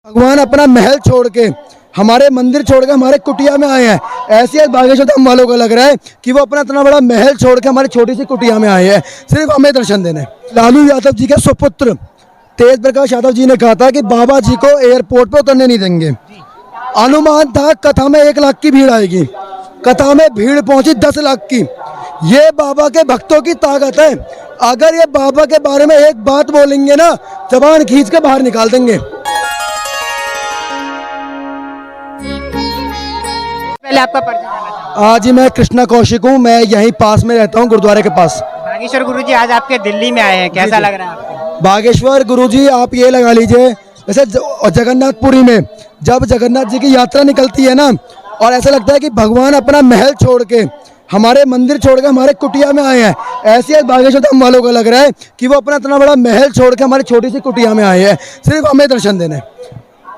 भगवान अपना महल छोड़ के हमारे मंदिर छोड़ के हमारे कुटिया में आए हैं। ऐसे बागेश्वर धाम वालों को लग रहा है कि वो अपना इतना बड़ा महल छोड़ के हमारी छोटी सी कुटिया में आए हैं सिर्फ हमें दर्शन देने। लालू यादव जी के सुपुत्र तेज प्रकाश यादव जी ने कहा था कि बाबा जी को एयरपोर्ट पे उतरने नहीं देंगे। अनुमान था कथा में 1 लाख की भीड़ आएगी, कथा में भीड़ पहुंची 10 लाख की। ये बाबा के भक्तों की ताकत है। अगर ये बाबा के बारे में एक बात बोलेंगे ना, जबान खींच के बाहर निकाल देंगे। पहले आपका परिचय। आज ही मैं कृष्णा कौशिक हूँ, मैं यहीं पास में रहता हूँ, गुरुद्वारे के पास। बागेश्वर गुरुजी आज आपके दिल्ली में आए हैं, कैसा लग रहा है आपको? बागेश्वर गुरुजी आप ये लगा लीजिए, जैसे जगन्नाथपुरी में जब जगन्नाथ जी की यात्रा निकलती है ना, और ऐसा लगता है कि भगवान अपना महल छोड़ के हमारे मंदिर छोड़ के हमारे कुटिया में आए हैं। ऐसे बागेश्वर धाम वालों को लग रहा है कि वो अपना इतना बड़ा महल छोड़ के हमारी छोटी सी कुटिया में आए हैं सिर्फ हमें दर्शन देने।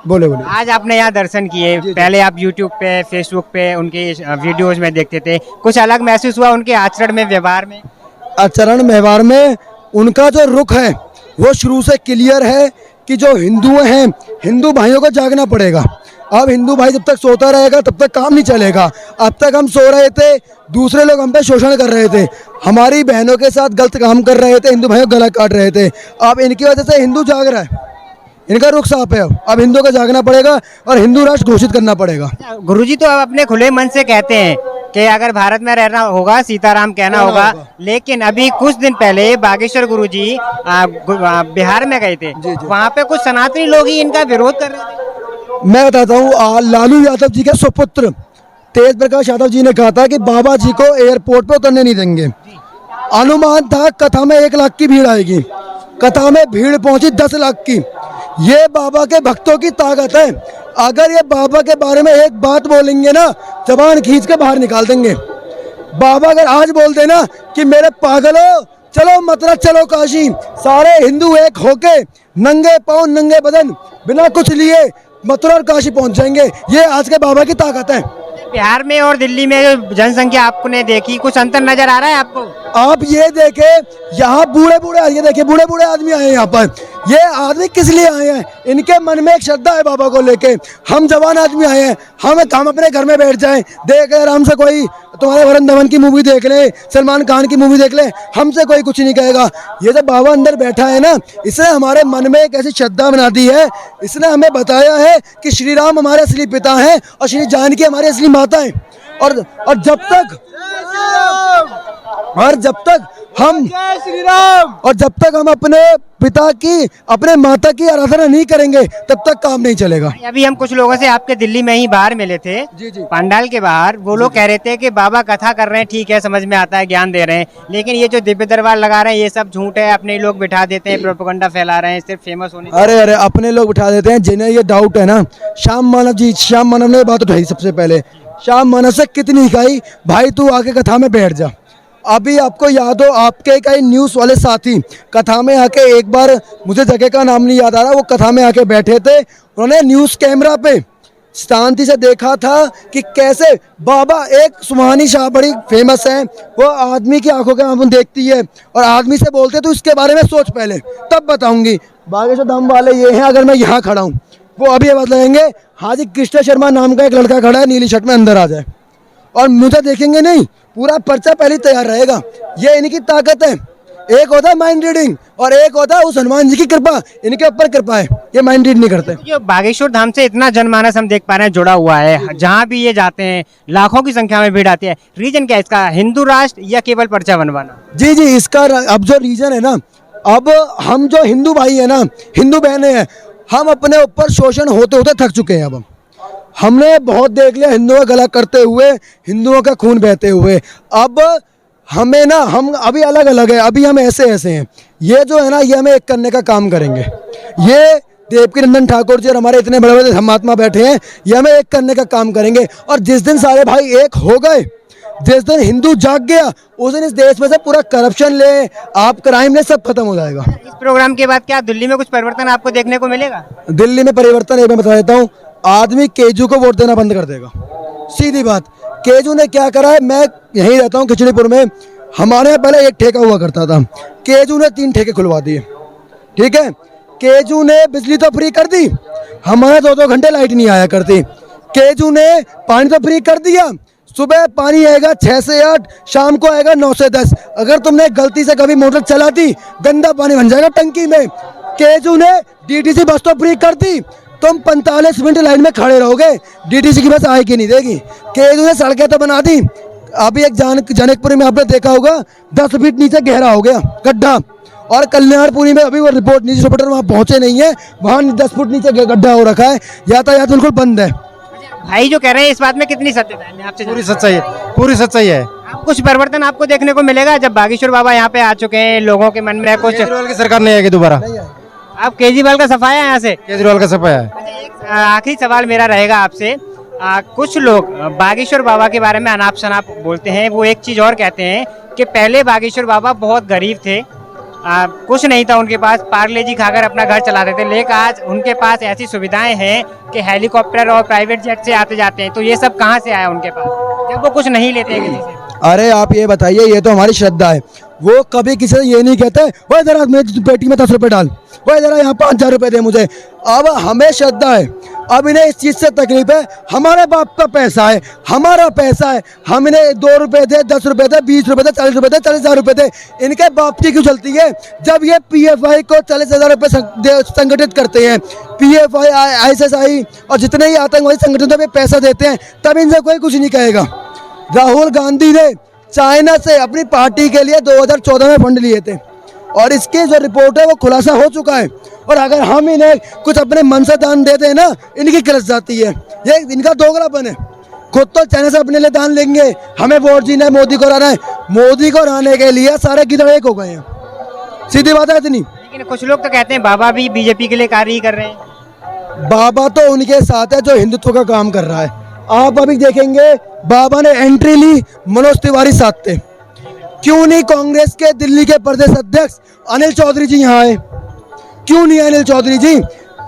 बोले बोले। आज आपने यहाँ दर्शन किए, पहले आप YouTube पे, Facebook पे उनके वीडियोज में देखते थे, कुछ अलग महसूस हुआ उनके आचरण में, व्यवहार में? आचरण व्यवहार में उनका जो रुख है वो शुरू से क्लियर है कि जो हिंदू हैं, हिंदू भाइयों को जागना पड़ेगा। अब हिंदू भाई जब तक सोता रहेगा तब तक काम नहीं चलेगा। अब तक हम सो रहे थे, दूसरे लोग हम पे शोषण कर रहे थे, हमारी बहनों के साथ गलत काम कर रहे थे, हिंदू भाइयों को गला काट रहे थे। अब इनकी वजह से हिंदू जाग रहा है, इनका रुख साफ है। अब हिंदुओं को जागना पड़ेगा और हिंदू राष्ट्र घोषित करना पड़ेगा। गुरुजी तो अब अपने खुले मन से कहते हैं कि अगर भारत में रहना होगा सीताराम कहना होगा, लेकिन अभी कुछ दिन पहले बागेश्वर गुरुजी बिहार में गए थे, वहाँ पे कुछ सनातनी लोग ही इनका विरोध कर रहे थे। मैं बताता हूँ, लालू यादव जी के सुपुत्र तेज प्रकाश यादव जी ने कहा था कि बाबा जी को एयरपोर्ट पे उतरने नहीं देंगे। अनुमान था कथा में 1 लाख की भीड़ आएगी, कथा में भीड़ पहुंची 10 लाख की। ये बाबा के भक्तों की ताकत है। अगर ये बाबा के बारे में एक बात बोलेंगे ना, जबान खींच के बाहर निकाल देंगे। बाबा अगर आज बोल देना कि मेरे पागलों चलो मथुरा चलो काशी, सारे हिंदू एक होके नंगे पाँव नंगे बदन बिना कुछ लिए मथुरा और काशी पहुंच जाएंगे। ये आज के बाबा की ताकत है। बिहार में और दिल्ली में जो जनसंख्या आपने देखी, कुछ अंतर नजर आ रहा है आपको? आप ये देखे, यहाँ बूढ़े बूढ़े आदमी आए हैं यहाँ पर। ये आदमी किस लिए आए हैं? इनके मन में एक श्रद्धा है बाबा को लेके। हम जवान आदमी आए हैं, हम अपने घर में बैठ जाएं, देख आराम से, कोई तुम्हारे वरुण धवन की मूवी देख ले, सलमान खान की मूवी देख ले, हमसे कोई कुछ नहीं कहेगा। ये जो बाबा अंदर बैठा है ना, इसने हमारे मन में एक ऐसी श्रद्धा बना दी है। इसने हमें बताया है कि श्री राम हमारे असली पिता हैं और श्री जानकी हमारी असली माता है। और जब तक हम अपने पिता की, अपने माता की आराधना नहीं करेंगे तब तक काम नहीं चलेगा। अभी हम कुछ लोगों से आपके दिल्ली में ही बाहर मिले थे, पंडाल के बाहर। वो लोग कह रहे थे कि बाबा कथा कर रहे हैं, ठीक है, समझ में आता है, ज्ञान दे रहे हैं, लेकिन ये जो दिव्य दरबार लगा रहे हैं ये सब झूठ है, अपने लोग बिठा देते हैं, प्रोपेगेंडा फैला रहे हैं सिर्फ फेमस होने। अरे अपने लोग बिठा देते हैं। जिन्हें ये डाउट है ना, श्याम मानव ने बात उठाई सबसे पहले। श्याम मानव से कितनी कही भाई तू आके कथा में बैठ जा। अभी आपको याद हो, आपके कई न्यूज़ वाले साथी कथा में आके, एक बार मुझे जगह का नाम नहीं याद आ रहा, वो कथा में आके बैठे थे, उन्होंने न्यूज़ कैमरा पे शांति से देखा था कि कैसे बाबा, एक सुहानी शाह बड़ी फेमस है, वो आदमी की आंखों के आंखों देखती है और आदमी से बोलते तो इसके बारे में सोच पहले तब बताऊंगी। बागेश्वर धाम वाले ये हैं, अगर मैं यहाँ खड़ा हूँ वो अभी बात लगेंगे, हाँ जी कृष्ण शर्मा नाम का एक लड़का खड़ा है नीली शर्ट में, अंदर आ जाए और मुझे देखेंगे नहीं, पूरा पर्चा पहले तैयार रहेगा। ये इनकी ताकत है। एक होता है माइंड रीडिंग और एक होता है उस हनुमान जी की कृपा, इनके ऊपर कृपा है, ये माइंड रीड नहीं करते। जो बागेश्वर धाम से इतना जनमानस हम देख पा रहे हैं जुड़ा हुआ है, जहाँ भी ये जाते हैं लाखों की संख्या में भीड़ आती है, रीजन क्या है इसका? हिंदू राष्ट्र या केवल पर्चा बनवाना? जी इसका अब जो रीजन है ना, अब हम जो हिंदू भाई है ना, हिंदू बहनें हैं, हम अपने ऊपर शोषण होते होते थक चुके हैं। अब हमने बहुत देख लिया हिंदुओं का गला करते हुए, हिंदुओं का खून बहते हुए। अब हमें ना, हम अभी अलग अलग है, अभी हम ऐसे हैं। ये जो है ना, ये हमें एक करने का काम करेंगे। ये देवकी नंदन ठाकुर जी और हमारे इतने बड़े बड़े धर्मात्मा बैठे हैं, ये हमें एक करने का काम करेंगे। और जिस दिन सारे भाई एक हो गए, जिस दिन हिंदू जाग गया, उस दिन इस देश में से पूरा करप्शन ले, आप क्राइम ले, सब खत्म हो जाएगा। इस प्रोग्राम के बाद क्या दिल्ली में कुछ परिवर्तन आपको देखने को मिलेगा? दिल्ली में परिवर्तन एक मैं बता देता हूँ, आदमी केजू को वोट देना बंद कर देगा। सीधी बात। केजू ने क्या करा है, मैं यहीं रहता हूँ खिचड़ीपुर में, हमारे यहाँ पहले एक ठेका हुआ करता था, केजू ने 3 ठेके खुलवा दिए। ठीक है, केजू ने बिजली तो फ्री कर दी, हमारे 2-2 घंटे लाइट नहीं आया करती। केजू ने पानी तो फ्री कर दिया, सुबह पानी आएगा 6 से 8, शाम को आएगा 9 से 10। अगर तुमने गलती से कभी मोटर चला दी, गंदा पानी बन जाएगा टंकी में। केजू ने डीटीसी बस तो फ्री कर दी, तुम 45 मिनट लाइन में खड़े रहोगे, डीटीसी की बस आएगी नहीं देगी। केजू ने सड़कें तो बना दी, अभी एक जनकपुरी में आपने देखा होगा 10 फीट नीचे गहरा हो गया गड्ढा, और कल्याणपुरी में अभी वो रिपोर्ट न्यूज रिपोर्टर वहाँ पहुंचे नहीं है, वहाँ 10 फुट नीचे गड्ढा हो रखा है, यातायात बिल्कुल बंद है। भाई जो कह रहे हैं इस बात में कितनी सत्यता है? मैं आपसे पूरी सच्चाई है, पूरी सच्चाई है। कुछ परिवर्तन आपको देखने को मिलेगा जब बागेश्वर बाबा यहाँ पे आ चुके हैं, लोगों के मन में कुछ? केजरीवाल की सरकार नहीं आएगी दोबारा। आप केजरीवाल का सफाया है यहाँ से? केजरीवाल का सफाया है। अच्छा, एक आखिरी सवाल मेरा रहेगा आपसे। कुछ लोग बागेश्वर बाबा के बारे में अनाप शनाप बोलते हैं, वो एक चीज और कहते हैं कि पहले बागेश्वर बाबा बहुत गरीब थे, कुछ नहीं था उनके पास, पार्ले जी खाकर अपना घर चलाते थे, लेकिन आज उनके पास ऐसी सुविधाएं हैं कि हेलीकॉप्टर और प्राइवेट जेट से आते जाते हैं। तो ये सब कहाँ से आया उनके पास जब वो कुछ नहीं लेते हैं किसी से? अरे आप ये बताइए, ये तो हमारी श्रद्धा है, वो कभी किसी से ये नहीं कहते वो जरा मेरी पेटी में 10 रुपए डाल, वो जरा यहाँ 5,000 रुपए दे मुझे। अब हमें श्रद्धा है, अब इन्हें इस चीज़ से तकलीफ है, हमारे बाप का पैसा है, हमारा पैसा है, हम इन्हें 2 रुपए दे, 10 रुपए दे, 20 रुपए दे, 40 रुपए दे, 40,000 रुपए दे, इनके बाप की क्यों चलती है? जब ये PFI को 40,000 रुपए संगठित करते हैं, PFI ISSI और जितने ही आतंकवादी संगठन में पैसा देते हैं, तब इनसे कोई कुछ नहीं कहेगा। राहुल गांधी ने चाइना से अपनी पार्टी के लिए 2014 में फंड लिए थे, और इसकी जो रिपोर्ट है वो खुलासा हो चुका है। और अगर हम इन्हें कुछ अपने मन से दान दे दें ना, इनकी किलस जाती है, ये इनका दोगलापन है। खुद तो चाइना से अपने लिए दान लेंगे, हमें वोट जीना है, मोदी को हराना है, मोदी को हराने के लिए सारे गिदड़ एक हो गए हैं, सीधी बात है इतनी। लेकिन कुछ लोग तो कहते हैं बाबा भी बीजेपी के लिए कार्य ही कर रहे हैं। बाबा तो उनके साथ है जो हिंदुत्व का काम कर रहा है। आप अभी देखेंगे बाबा ने एंट्री ली, मनोज तिवारी साथ थे, क्यों नहीं कांग्रेस के दिल्ली के प्रदेश अध्यक्ष अनिल चौधरी जी यहाँ आए? क्यों नहीं अनिल चौधरी जी?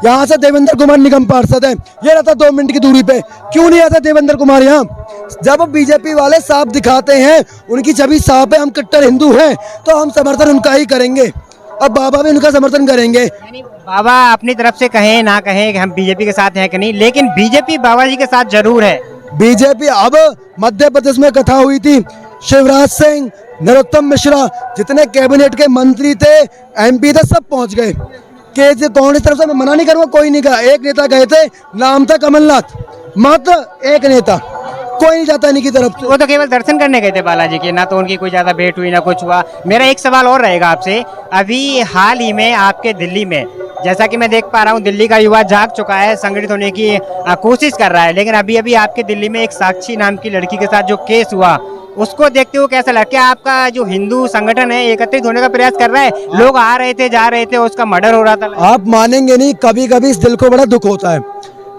यहाँ से देवेंद्र कुमार निगम पार्षद है, ये रहता 2 मिनट की दूरी पे, क्यों नहीं आता देवेंद्र कुमार यहाँ? जब बीजेपी वाले साफ दिखाते हैं, उनकी छवि साफ है, हम कट्टर हिंदू हैं, तो हम समर्थन उनका ही करेंगे, अब बाबा भी उनका समर्थन करेंगे। बाबा अपनी तरफ से कहें ना कहें कि हम बीजेपी के साथ हैं कि नहीं, लेकिन बीजेपी बाबा जी के साथ जरूर है। बीजेपी, अब मध्य प्रदेश में कथा हुई थी, शिवराज सिंह, नरोत्तम मिश्रा, जितने कैबिनेट के मंत्री थे, MP थे, सब पहुंच गए। कि कांग्रेस तरफ से मैं मना नहीं करूंगा, कोई नहीं गया, एक नेता गए थे, नाम था कमलनाथ, मात्र एक नेता, कोई नहीं जाता इनकी तरफ से। वो तो केवल दर्शन करने गए थे बालाजी के, ना तो उनकी कोई ज्यादा भेंट हुई ना कुछ हुआ। मेरा एक सवाल और रहेगा आपसे, अभी हाल ही में आपके दिल्ली में, जैसा कि मैं देख पा रहा हूँ, दिल्ली का युवा जाग चुका है, संगठित होने की कोशिश कर रहा है, लेकिन अभी अभी आपके दिल्ली में एक साक्षी नाम की लड़की के साथ जो केस हुआ, उसको देखते हुए कैसा लगा? क्या आपका जो हिंदू संगठन है एकत्रित होने का प्रयास कर रहा है? लोग आ रहे थे, जा रहे थे, उसका मर्डर हो रहा था। आप मानेंगे नहीं, कभी कभी इस दिल को बड़ा दुख होता है।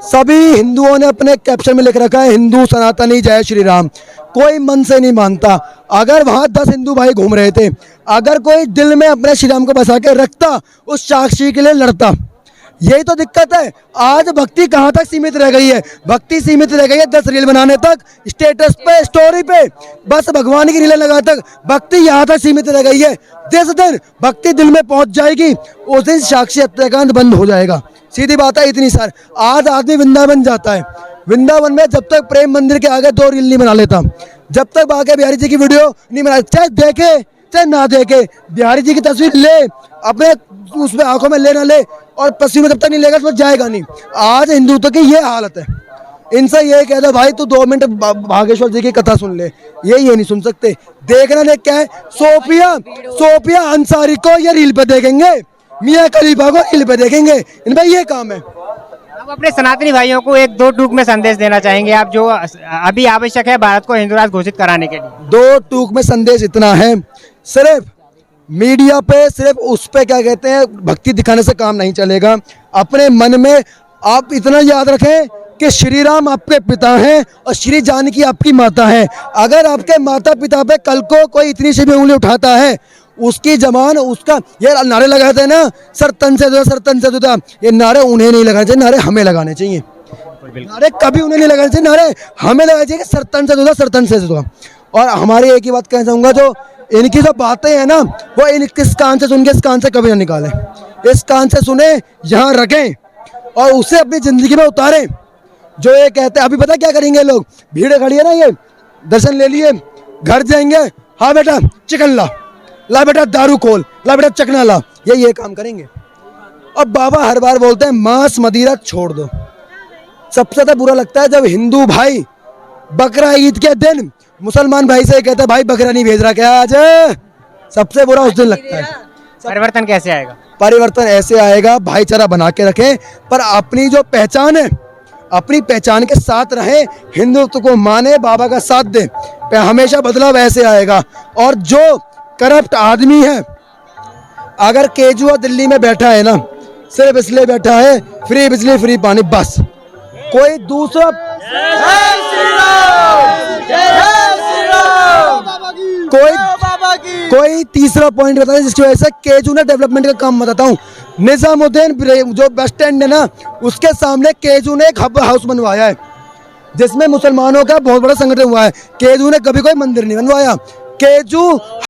सभी हिंदुओं ने अपने कैप्शन में लिख रखा है, हिंदू सनातनी जय श्री राम, कोई मन से नहीं मानता। अगर वहां 10 हिंदू भाई घूम रहे थे, अगर कोई दिल में अपने श्री राम को बसा के रखता, उस साक्षी के लिए लड़ता। यही तो दिक्कत है, आज भक्ति कहाँ तक सीमित रह गई है? भक्ति सीमित रह गई है 10 रील बनाने तक, स्टेटस पे, स्टोरी पे, बस भगवान की रीलें लगा तक भक्ति यहाँ तक सीमित रह गई है। जिस दिन भक्ति दिल में पहुंच जाएगी, उस दिन साक्षी हत्याकांड बंद हो जाएगा, सीधी बात है इतनी सर। आज आदमी वृंदावन जाता है, वृंदावन में जब तक प्रेम मंदिर के आगे 2 रील नहीं बना लेता, जब तक बाके बिहारी जी की वीडियो नहीं बना, चाहे देखे चाहे ना देखे, बिहारी जी की तस्वीर ले, अपने उसमें आंखों में ले ना ले, और पसीने जब तक नहीं लेगा तो जाएगा नहीं। आज हिंदुत्व की ये हालत है। इनसे ये कह दो भाई तू 2 मिनट बागेश्वर जी की कथा सुन ले, ये नहीं सुन सकते। देखना देख क्या है, सोफिया अंसारी को ये रील पे देखेंगे, मियां खलीफा को रील पे देखेंगे, इनका ये काम है। अब अपने सनातनी भाइयों को 1-2 टूक में संदेश देना चाहेंगे आप, जो अभी आवश्यक है भारत को हिंदू राष्ट्र घोषित कराने के लिए? 2 टूक में संदेश इतना है, सिर्फ मीडिया पे, सिर्फ उस पे क्या कहते हैं भक्ति दिखाने से काम नहीं चलेगा। अपने मन में आप इतना याद रखें कि श्री राम आपके पिता हैं और श्री जानकी आपकी माता है। अगर आपके माता पिता पे कल को कोई इतनी सी भी उंगली उठाता है, उसकी जबान, उसका ये नारे लगाते हैं ना, सर तन से जुदा, सर तन से जुदा, ये नारे उन्हें नहीं लगाने चाहिए, नारे हमें लगाने चाहिए। नारे कभी उन्हें नहीं लगाने चाहिए, नारे हमें लगाने चाहिए, सर तन से जुदा, सर तन से जुदा। और हमारी एक ही बात कहना चाहूँगा, जो इनकी जो बातें हैं ना, वो इन किस कान से सुन के इस कान से कभी ना निकालें, इस कान से सुने, यहाँ रखें, और उसे अपनी जिंदगी में उतारें। जो ये कहते हैं, अभी पता क्या करेंगे लोग, भीड़ खड़ी है ना, ये दर्शन ले लिए, घर जाएंगे, हाँ बेटा चिकन ला, ला बेटा दारू खोल, ला बेटा चकना ला, ये काम करेंगे। अब बाबा हर बार बोलते हैं मांस मदिरा छोड़ दो। सबसे ज्यादा बुरा लगता है जब हिंदू भाई बकरा ईद के दिन मुसलमान भाई से कहते हैं भाई बकरा नहीं भेज रहा क्या आज, सबसे बुरा उस दिन लगता है। परिवर्तन कैसे आएगा? परिवर्तन ऐसे आएगा, भाईचारा बना के रखें, पर अपनी जो पहचान है अपनी पहचान के साथ रहें, हिंदुत्व को माने, बाबा का साथ दें, हमेशा बदलाव ऐसे आएगा। और जो करप्ट आदमी है, अगर केजरीवाल दिल्ली में बैठा है ना, सिर्फ इसलिए बैठा है फ्री बिजली फ्री पानी, बस कोई दूसरा कोई तीसरा पॉइंट बताए जिसकी वजह से केजू ने डेवलपमेंट का काम बताता हूँ। निजामुद्दीन जो बस स्टैंड है ना, उसके सामने केजू ने एक हब हाउस बनवाया है जिसमें मुसलमानों का बहुत बड़ा संगठन हुआ है। केजू ने कभी कोई मंदिर नहीं बनवाया। केजू